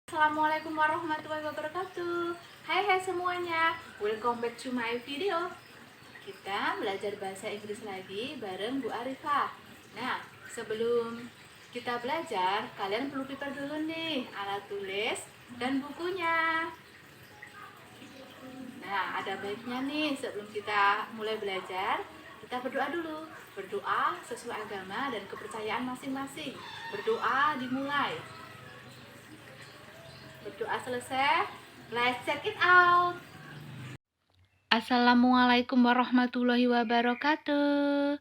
Assalamualaikum warahmatullahi wabarakatuh. Hai semuanya, welcome back to my video. Kita belajar bahasa Inggris lagi bareng Bu Arifah. Nah, sebelum kita belajar, kalian perlu prepare dulu nih alat tulis dan bukunya. Nah, ada baiknya nih sebelum kita mulai belajar, kita berdoa dulu. Berdoa sesuai agama dan kepercayaan masing-masing. Berdoa dimulai. Berdoa selesai, let's check it out. Assalamualaikum warahmatullahi wabarakatuh.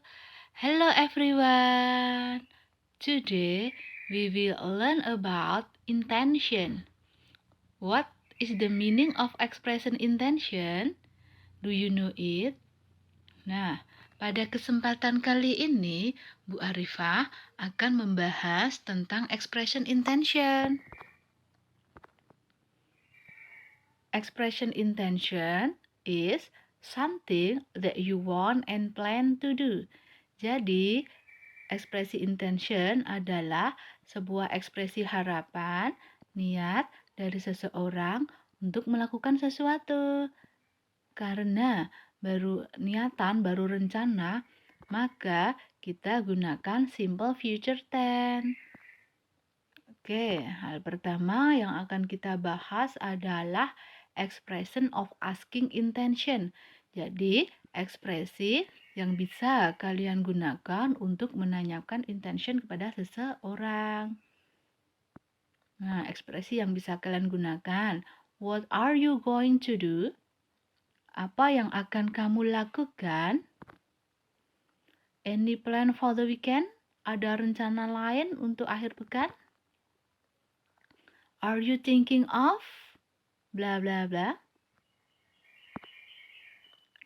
Hello everyone. Today we will learn about intention. What is the meaning of expression intention? Do you know it? Nah, pada kesempatan kali ini Bu Arifah akan membahas tentang expression intention. Expression intention is something that you want and plan to do. Jadi, ekspresi intention adalah sebuah ekspresi harapan, niat dari seseorang untuk melakukan sesuatu. Karena baru niatan, baru rencana, maka kita gunakan simple future tense. Oke, hal pertama yang akan kita bahas adalah expression of asking intention. Jadi, ekspresi yang bisa kalian gunakan untuk menanyakan intention kepada seseorang. Nah, ekspresi yang bisa kalian gunakan. What are you going to do? Apa yang akan kamu lakukan? Any plan for the weekend? Ada rencana lain untuk akhir pekan? Are you thinking of? Blah blah blah.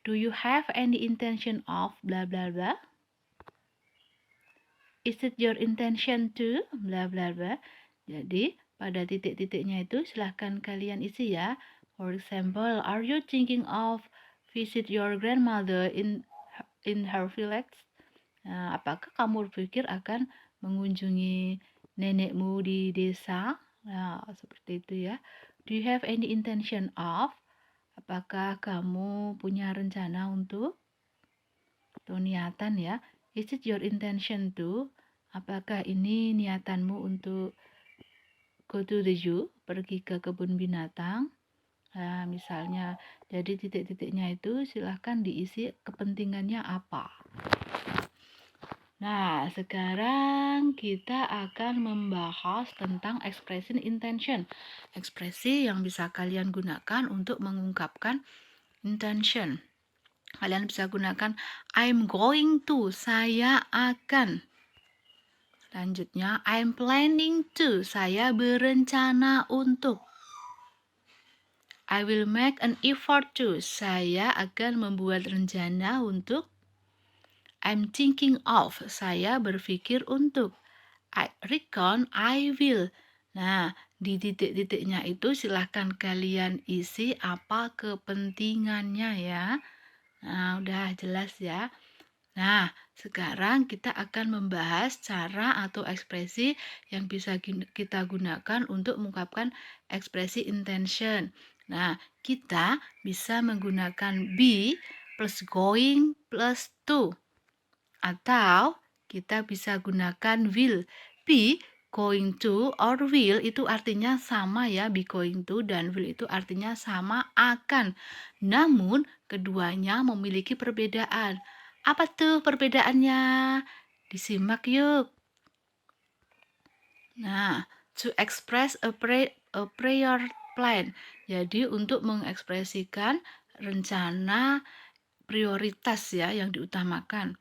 Do you have any intention of? Blah blah blah. Is it your intention to? Blah blah blah. Jadi pada titik-titiknya itu silahkan kalian isi ya. For example, are you thinking of visit your grandmother in her village? Nah, apakah kamu berpikir akan mengunjungi nenekmu di desa? Nah, seperti itu ya. Do you have any intention of? Apakah kamu punya rencana untuk? Atau niatan ya. Is it your intention to? Apakah ini niatanmu untuk go to the zoo? Pergi ke kebun binatang? Nah, misalnya, jadi titik-titiknya itu silahkan diisi kepentingannya apa. Nah, sekarang kita akan membahas tentang expression intention. Ekspresi yang bisa kalian gunakan untuk mengungkapkan intention. Kalian bisa gunakan I'm going to, saya akan. Selanjutnya, I'm planning to, saya berencana untuk. I will make an effort to, saya akan membuat rencana untuk. I'm thinking of, saya berpikir untuk. I reckon I will. Nah, di titik-titiknya itu silahkan kalian isi apa kepentingannya ya. Nah, udah jelas ya. Nah, sekarang kita akan membahas cara atau ekspresi yang bisa kita gunakan untuk mengungkapkan ekspresi intention. Nah, kita bisa menggunakan be plus going plus to. Atau kita bisa gunakan will. Be going to or will itu artinya sama ya. Be going to dan will itu artinya sama akan. Namun keduanya memiliki perbedaan. Apa tuh perbedaannya? Disimak yuk. Nah, to express a prayer plan. Jadi untuk mengekspresikan rencana prioritas ya yang diutamakan.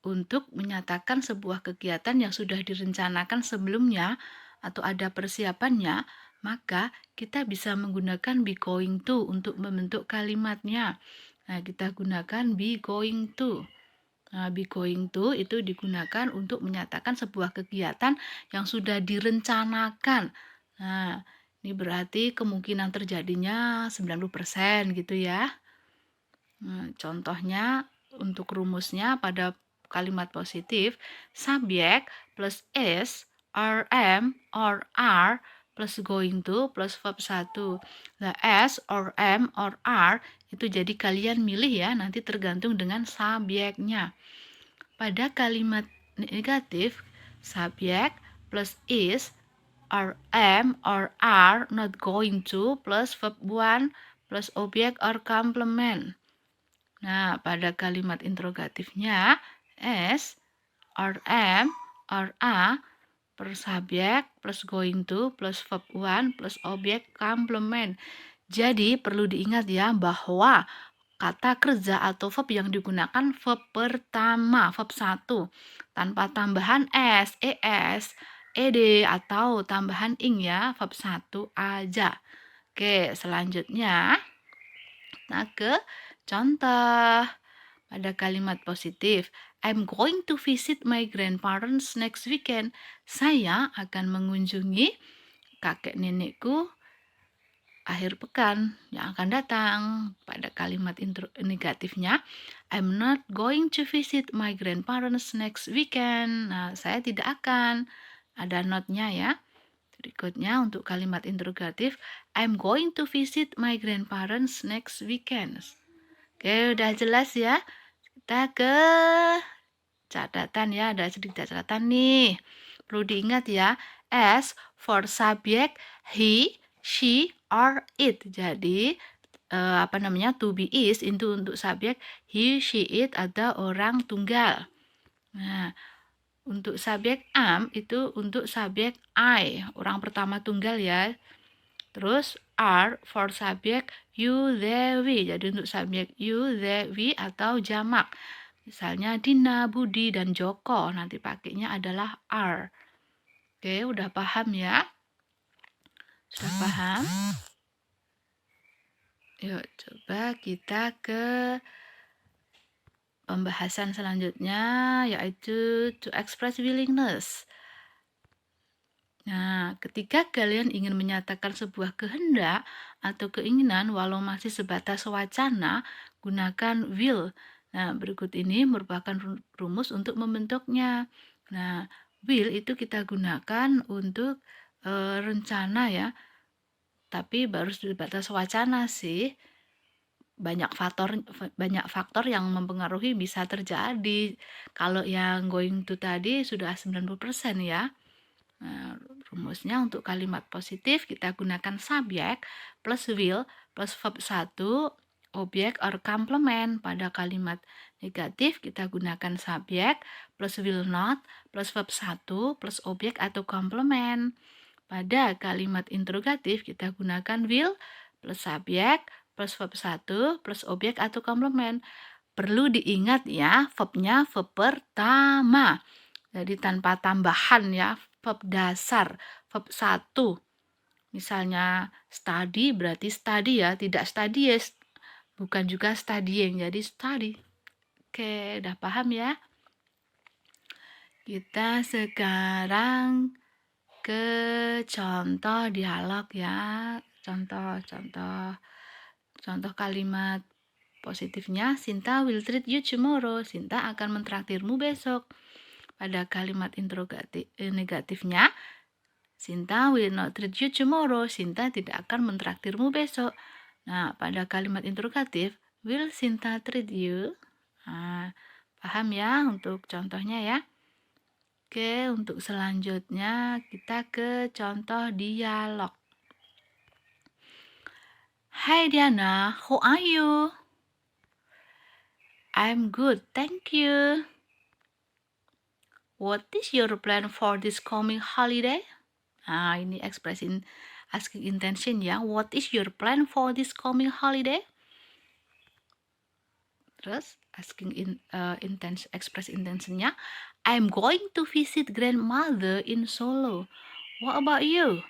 Untuk menyatakan sebuah kegiatan yang sudah direncanakan sebelumnya atau ada persiapannya, maka kita bisa menggunakan be going to untuk membentuk kalimatnya. Nah, kita gunakan be going to. Nah, be going to itu digunakan untuk menyatakan sebuah kegiatan yang sudah direncanakan. Nah, ini berarti kemungkinan terjadinya 90% gitu ya. Nah, contohnya untuk rumusnya pada kalimat positif, subjek plus is, or am, or are plus going to plus verb 1. Nah, S or am or are itu jadi kalian milih ya, nanti tergantung dengan subjeknya. Pada kalimat negatif, subjek plus is or am or are not going to plus verb 1 plus objek or complement. Nah, pada kalimat interrogatifnya, S or am or are per subjek plus going to plus verb 1 plus objek complement. Jadi perlu diingat ya bahwa kata kerja atau verb yang digunakan verb pertama, verb 1, tanpa tambahan s, es, ed atau tambahan ing ya, verb 1 aja. Oke, selanjutnya kita ke contoh. Pada kalimat positif, I'm going to visit my grandparents next weekend. Saya akan mengunjungi kakek nenekku akhir pekan yang akan datang. Pada kalimat negatifnya, I'm not going to visit my grandparents next weekend. Nah, saya tidak akan. Ada not-nya ya. Berikutnya untuk kalimat interrogatif, I'm going to visit my grandparents next weekend. Oke, udah jelas ya. Kita ke catatan ya, ada sedikit catatan nih. Perlu diingat ya, S for subject he, she, or it. Jadi to be is itu untuk subjek he, she, it ada orang tunggal. Nah, untuk subjek am itu untuk subjek I, orang pertama tunggal ya. Terus are for subjek you, they, we. Jadi untuk subjek you, they, we atau jamak. Misalnya Dina, Budi, dan Joko. Nanti pakainya adalah are. Oke, udah paham ya? Sudah paham? Yuk, coba kita ke pembahasan selanjutnya, yaitu to express willingness. Nah, ketika kalian ingin menyatakan sebuah kehendak atau keinginan walau masih sebatas wacana, gunakan will. Nah, berikut ini merupakan rumus untuk membentuknya. Nah, will itu kita gunakan untuk rencana ya, tapi baru sebatas wacana sih. Banyak faktor yang mempengaruhi bisa terjadi. Kalau yang going to tadi sudah 90% ya. Nah, rumusnya untuk kalimat positif kita gunakan subjek plus will plus verb 1 objek or complement. Pada kalimat negatif kita gunakan subjek plus will not plus verb 1 plus objek atau complement. Pada kalimat interrogatif kita gunakan will plus subjek plus verb 1 plus objek atau complement. Perlu diingat ya, verbnya verb pertama. Jadi tanpa tambahan ya, verb dasar, verb 1. Misalnya study berarti study ya, tidak studies, bukan juga studying, jadi study. Oke, udah paham ya? Kita sekarang ke contoh dialog ya. Contoh kalimat positifnya, Sinta will treat you tomorrow. Sinta akan mentraktirmu besok. Pada kalimat negatifnya, Sinta will not treat you tomorrow. Sinta tidak akan mentraktirmu besok. Nah, pada kalimat interrogatif, will Sinta treat you? Nah, paham ya untuk contohnya ya? Oke, untuk selanjutnya kita ke contoh dialog. Hai Diana, how are you? I'm good, thank you. What is your plan for this coming holiday? Nah, ini expressing asking intention ya. What is your plan for this coming holiday? Terus asking express intentionnya. I'm going to visit grandmother in Solo. What about you?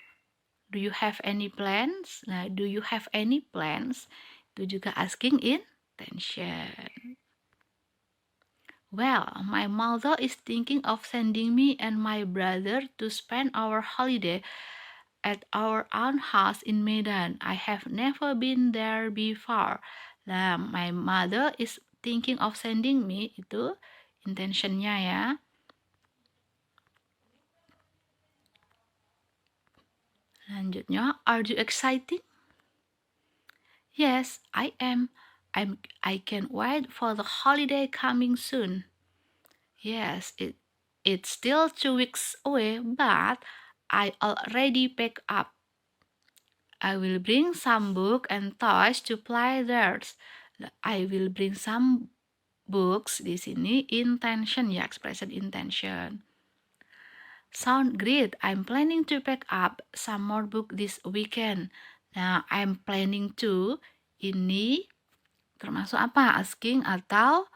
Do you have any plans? Nah, do you have any plans? Itu juga asking intention. Well, my mother is thinking of sending me and my brother to spend our holiday at our aunt house in Medan. I have never been there before. Nah, my mother is thinking of sending me, itu intentionnya ya. Selanjutnya, are you excited? Yes, I am. I can't wait for the holiday coming soon. Yes, it's still 2 weeks away, but I already packed up. I will bring some book and toys to play there. I will bring some books di sini intention ya, expression intention. Sound great. I'm planning to pick up some more book this weekend. Nah, I'm planning to ini termasuk apa? Asking atau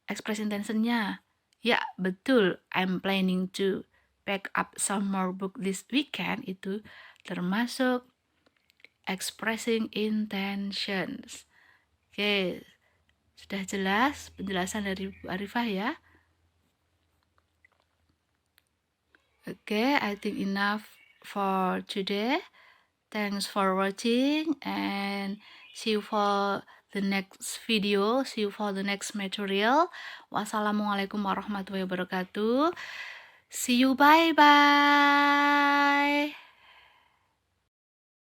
expression intentionnya? Ya, betul. I'm planning to pick up some more book this weekend itu termasuk expressing intentions. Oke, sudah jelas penjelasan dari Bu Arifah ya? Okay, I think enough for today. Thanks for watching and see you for the next video, see you for the next material. Wassalamualaikum warahmatullahi wabarakatuh. See you, bye bye.